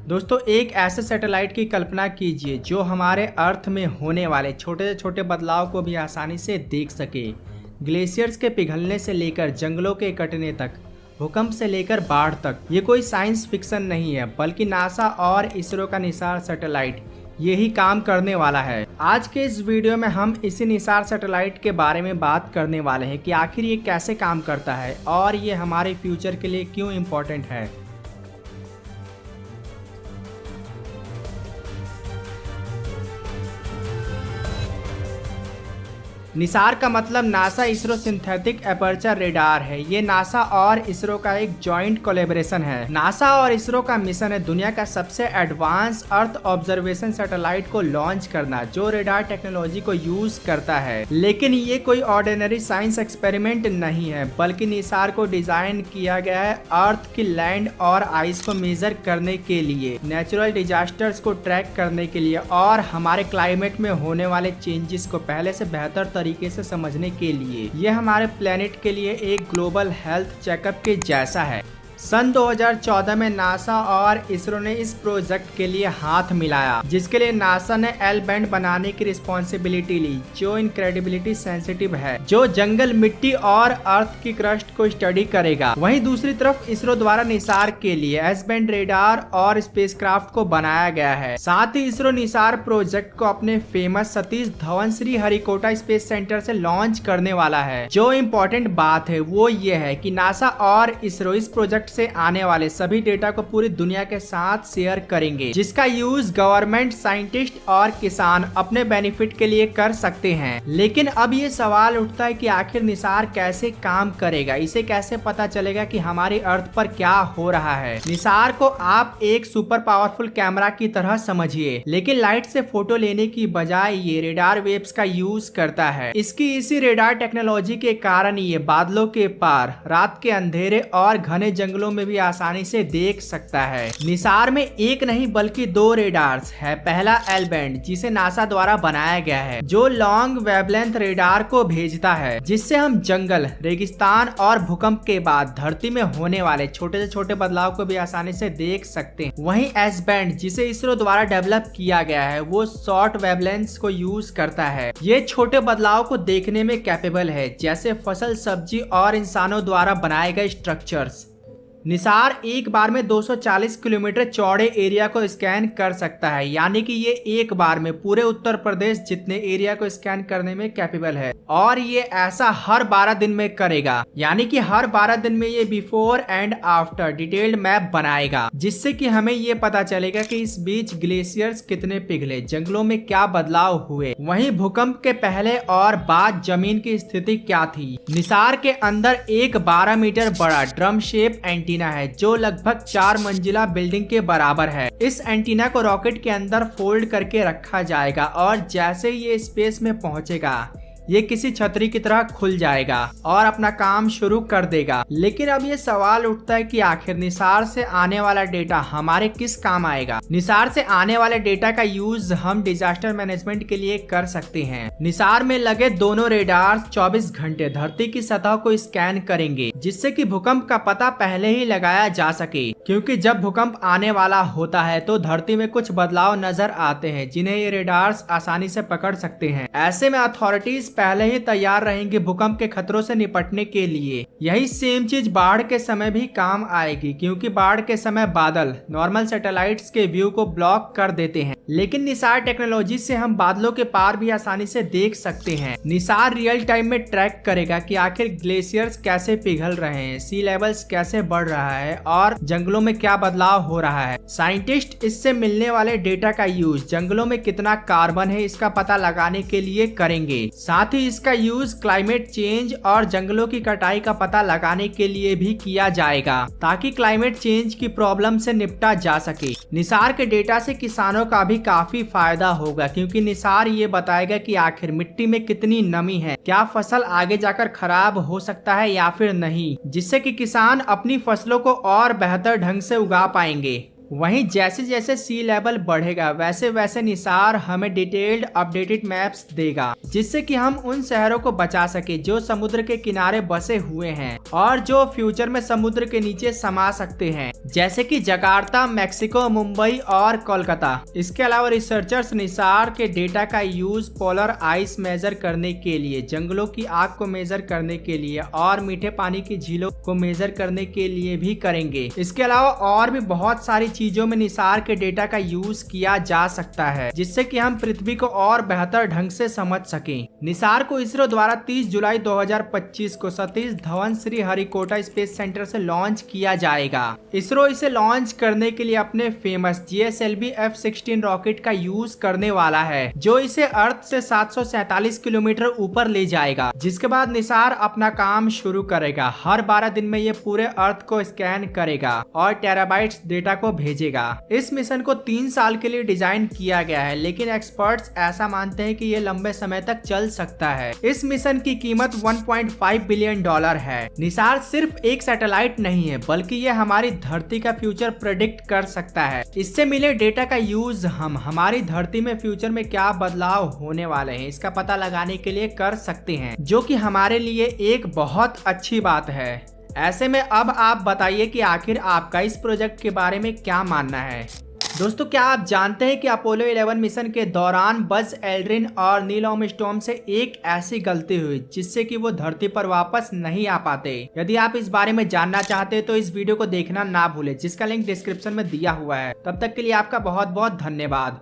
दोस्तों एक ऐसे सैटेलाइट की कल्पना कीजिए जो हमारे अर्थ में होने वाले छोटे से छोटे बदलाव को भी आसानी से देख सके। ग्लेशियर्स के पिघलने से लेकर जंगलों के कटने तक, भूकंप से लेकर बाढ़ तक, ये कोई साइंस फिक्शन नहीं है बल्कि नासा और इसरो का निसार सैटेलाइट यही काम करने वाला है। आज के इस वीडियो में हम इसी निसार सैटेलाइट के बारे में बात करने वाले हैं कि आखिर ये कैसे काम करता है और ये हमारे फ्यूचर के लिए क्यों इम्पोर्टेंट है। निसार का मतलब NASA ISRO synthetic aperture radar है। ये नासा और इसरो का एक जॉइंट कोलैबोरेशन है। नासा और इसरो का मिशन है दुनिया का सबसे एडवांस अर्थ ऑब्जर्वेशन सैटेलाइट को लॉन्च करना जो रेडार टेक्नोलॉजी को यूज करता है। लेकिन ये कोई ऑर्डिनरी साइंस एक्सपेरिमेंट नहीं है बल्कि निसार को डिजाइन किया गया है अर्थ की लैंड और आइस को मेजर करने के लिए, नेचुरल डिजास्टर्स को ट्रैक करने के लिए और हमारे क्लाइमेट में होने वाले चेंजेस को पहले से बेहतर तरीके से समझने के लिए। यह हमारे प्लेनेट के लिए एक ग्लोबल हेल्थ चेकअप के जैसा है। सन 2014 में नासा और इसरो ने इस प्रोजेक्ट के लिए हाथ मिलाया जिसके लिए नासा ने एल बैंड बनाने की रिस्पॉन्सिबिलिटी ली जो इनक्रेडिबिलिटी सेंसिटिव है, जो जंगल, मिट्टी और अर्थ की क्रस्ट को स्टडी करेगा। वहीं दूसरी तरफ इसरो द्वारा निसार के लिए एस बैंड रेडार और स्पेसक्राफ्ट को बनाया गया है। साथ ही इसरो निसार प्रोजेक्ट को अपने famous Satish Dhawan Shri Harikota space centre से लॉन्च करने वाला है। जो इम्पोर्टेंट बात है वो ये है कि नासा और इसरो इस प्रोजेक्ट से आने वाले सभी डेटा को पूरी दुनिया के साथ शेयर करेंगे जिसका यूज गवर्नमेंट, साइंटिस्ट और किसान अपने बेनिफिट के लिए कर सकते हैं। लेकिन अब ये सवाल उठता है कि आखिर निसार कैसे काम करेगा, इसे कैसे पता चलेगा कि हमारी अर्थ पर क्या हो रहा है। निसार को आप एक सुपर पावरफुल कैमरा की तरह समझिए, लेकिन लाइट से फोटो लेने की बजाय ये रेडार वेव्स का यूज करता है। इसकी इसी रेडार टेक्नोलॉजी के कारण ये बादलों के पार, रात के अंधेरे और घने जंगलों में भी आसानी से देख सकता है। निसार में एक नहीं बल्कि दो रेडार्स है। पहला एल बैंड जिसे नासा द्वारा बनाया गया है जो लॉन्ग वेवलेंथ रेडार को भेजता है जिससे हम जंगल, रेगिस्तान और भूकंप के बाद धरती में होने वाले छोटे से छोटे बदलाव को भी आसानी से देख सकते हैं। वहीं एस बैंड जिसे इसरो द्वारा डेवलप किया गया है वो शॉर्ट वेवलेंथ को यूज करता है। ये छोटे बदलाव को देखने में कैपेबल है जैसे फसल, सब्जी और इंसानों द्वारा बनाए गए स्ट्रक्चर्स। निसार एक बार में 240 किलोमीटर चौड़े एरिया को स्कैन कर सकता है, यानी कि ये एक बार में पूरे उत्तर प्रदेश जितने एरिया को स्कैन करने में कैपेबल है। और ये ऐसा हर 12 दिन में करेगा, यानी कि हर 12 दिन में ये before and after detailed map बनाएगा जिससे कि हमें ये पता चलेगा कि इस बीच ग्लेशियर्स कितने पिघले, जंगलों में क्या बदलाव हुए, वहीं भूकंप के पहले और बाद जमीन की स्थिति क्या थी। निसार के अंदर एक 12 मीटर बड़ा ड्रम शेप एंटीना है जो लगभग 4 मंजिला बिल्डिंग के बराबर है। इस एंटीना को रॉकेट के अंदर फोल्ड करके रखा जाएगा और जैसे ये स्पेस में पहुंचेगा ये किसी छतरी की तरह खुल जाएगा और अपना काम शुरू कर देगा। लेकिन अब ये सवाल उठता है कि आखिर निसार से आने वाला डेटा हमारे किस काम आएगा। निसार से आने वाले डेटा का यूज हम डिजास्टर मैनेजमेंट के लिए कर सकते हैं। निसार में लगे दोनों रेडार 24 घंटे धरती की सतह को स्कैन करेंगे जिससे कि भूकंप का पता पहले ही लगाया जा सके, क्योंकि जब भूकंप आने वाला होता है तो धरती में कुछ बदलाव नजर आते हैं जिन्हें ये रेडार्स आसानी से पकड़ सकते हैं। ऐसे में अथॉरिटीज पहले ही तैयार रहेंगे भूकंप के खतरों से निपटने के लिए। यही सेम चीज बाढ़ के समय भी काम आएगी, क्योंकि बाढ़ के समय बादल नॉर्मल सैटेलाइट्स के व्यू को ब्लॉक कर देते हैं, लेकिन निसार टेक्नोलॉजी से हम बादलों के पार भी आसानी से देख सकते हैं। निसार रियल टाइम में ट्रैक करेगा कि आखिर ग्लेशियर्स कैसे पिघल रहे हैं, सी लेवल्स कैसे बढ़ रहा है और जंगलों में क्या बदलाव हो रहा है। साइंटिस्ट इससे मिलने वाले डेटा का यूज जंगलों में कितना कार्बन है इसका पता लगाने के लिए करेंगे। साथ ही इसका यूज क्लाइमेट चेंज और जंगलों की कटाई का पता लगाने के लिए भी किया जाएगा ताकि क्लाइमेट चेंज की प्रॉब्लम से निपटा जा सके। निसार के डेटा से किसानों का भी काफी फायदा होगा, क्योंकि निसार ये बताएगा कि आखिर मिट्टी में कितनी नमी है, क्या फसल आगे जाकर खराब हो सकता है या फिर नहीं, जिससे कि किसान अपनी फसलों को और बेहतर ढंग से उगा पाएंगे। वहीं जैसे जैसे सी लेवल बढ़ेगा वैसे वैसे निसार हमें डिटेल्ड अपडेटेड मैप्स देगा, जिससे कि हम उन शहरों को बचा सके जो समुद्र के किनारे बसे हुए हैं और जो फ्यूचर में समुद्र के नीचे समा सकते हैं, जैसे कि जकार्ता, मैक्सिको, मुंबई और कोलकाता। इसके अलावा रिसर्चर्स निसार के डेटा का यूज पोलर आइस मेजर करने के लिए, जंगलों की आग को मेजर करने के लिए और मीठे पानी की झीलों को मेजर करने के लिए भी करेंगे। इसके अलावा और भी बहुत सारी चीजों में निसार के डेटा का यूज किया जा सकता है, जिससे कि हम पृथ्वी को और बेहतर ढंग से समझ सकें। निसार को इसरो द्वारा 30 जुलाई 2025 को सतीश धवन श्री हरिकोटा स्पेस सेंटर से लॉन्च किया जाएगा। इसरो इसे लॉन्च करने के लिए अपने फेमस GSLV F-16 रॉकेट का यूज करने वाला है, जो इसे अर्थ से 747 किलोमीटर ऊपर ले जाएगा। जिसके बाद निसार अपना काम शुरू करेगा। हर 12 दिन में ये पूरे अर्थ को स्कैन करेगा और टेराबाइट्स डेटा को भेजेगा। इस मिशन को 3 साल के लिए डिजाइन किया गया है, लेकिन एक्सपर्ट्स ऐसा मानते हैं कि ये लंबे समय तक चल सकता है। इस मिशन की कीमत $1.5 बिलियन है। निसार सिर्फ एक सैटेलाइट नहीं है, बल्कि ये हमारी धरती का फ्यूचर प्रेडिक्ट कर सकता है। इससे मिले डेटा का यूज हम हमारी धरती में फ्यूचर में क्या बदलाव होने वाले हैं इसका पता लगाने के लिए कर सकते हैं, जो कि हमारे लिए एक बहुत अच्छी बात है। ऐसे में अब आप बताइए कि आखिर आपका इस प्रोजेक्ट के बारे में क्या मानना है। दोस्तों, क्या आप जानते हैं कि अपोलो 11 मिशन के दौरान बज एल्ड्रिन और नील आर्मस्ट्रॉन्ग से एक ऐसी गलती हुई जिससे कि वो धरती पर वापस नहीं आ पाते। यदि आप इस बारे में जानना चाहते हैं तो इस वीडियो को देखना ना भूलें, जिसका लिंक डिस्क्रिप्शन में दिया हुआ है। तब तक के लिए आपका बहुत बहुत धन्यवाद।